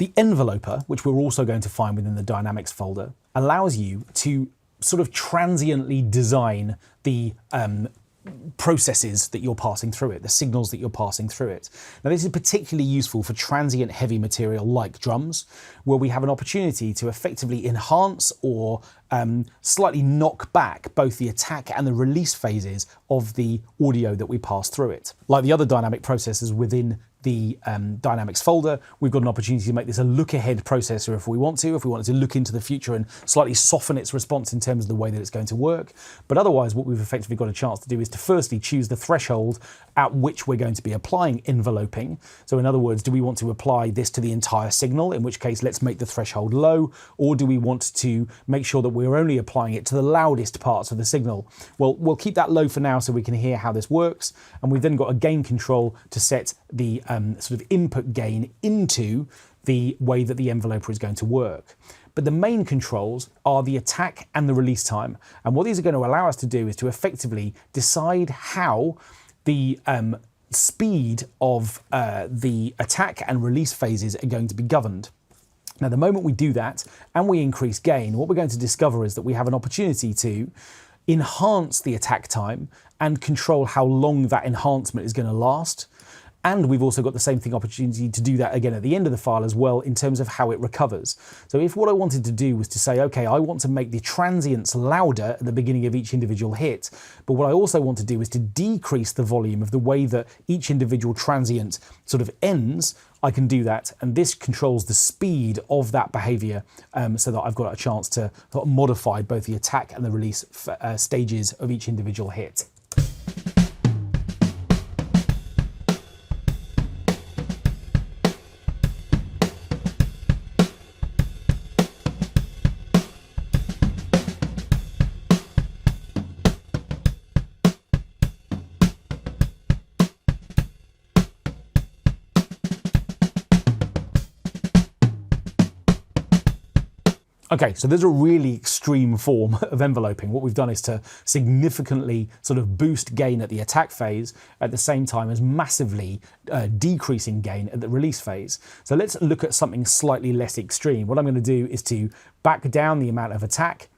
The enveloper, which we're also going to find within the dynamics folder, allows you to sort of transiently design the processes that you're passing through it, the signals that you're passing through it. Now, this is particularly useful for transient heavy material like drums, where we have an opportunity to effectively enhance or slightly knock back both the attack and the release phases of the audio that we pass through it. Like the other dynamic processors within the dynamics folder, we've got an opportunity to make this a look-ahead processor if we wanted to look into the future and slightly soften its response in terms of the way that it's going to work. But otherwise, what we've effectively got a chance to do is to firstly choose the threshold at which we're going to be applying enveloping. So in other words, do we want to apply this to the entire signal, in which case let's make the threshold low, or do we want to make sure that we're only applying it to the loudest parts of the signal? Well, we'll keep that low for now so we can hear how this works, and we've then got a gain control to set the sort of input gain into the way that the enveloper is going to work. But the main controls are the attack and the release time. And what these are going to allow us to do is to effectively decide how the speed of the attack and release phases are going to be governed. Now, the moment we do that and we increase gain, what we're going to discover is that we have an opportunity to enhance the attack time and control how long that enhancement is going to last. And we've also got the same thing opportunity to do that again at the end of the file as well in terms of how it recovers. So if what I wanted to do was to say, okay, I want to make the transients louder at the beginning of each individual hit, but what I also want to do is to decrease the volume of the way that each individual transient sort of ends, I can do that. And this controls the speed of that behavior so that I've got a chance to modify both the attack and the release stages of each individual hit. Okay, so there's a really extreme form of enveloping. What we've done is to significantly sort of boost gain at the attack phase at the same time as massively decreasing gain at the release phase. So let's look at something slightly less extreme. What I'm going to do is to back down the amount of attack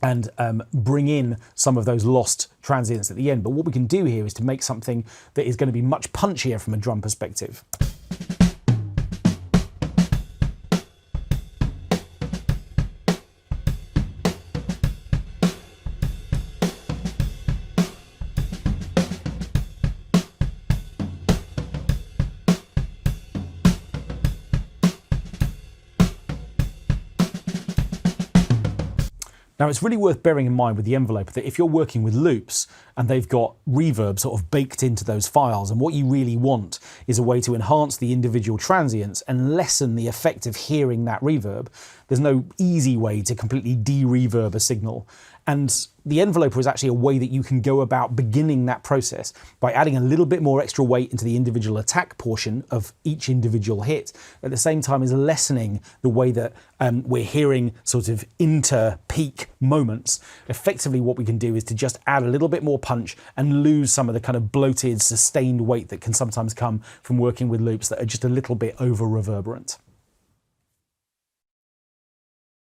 and bring in some of those lost transients at the end. But what we can do here is to make something that is going to be much punchier from a drum perspective. Now, it's really worth bearing in mind with the enveloper that if you're working with loops and they've got reverb sort of baked into those files, and what you really want is a way to enhance the individual transients and lessen the effect of hearing that reverb, there's no easy way to completely de-reverb a signal. And the enveloper is actually a way that you can go about beginning that process by adding a little bit more extra weight into the individual attack portion of each individual hit, at the same time as lessening the way that we're hearing sort of inter-peak moments. Effectively, what we can do is to just add a little bit more punch and lose some of the kind of bloated, sustained weight that can sometimes come from working with loops that are just a little bit over-reverberant.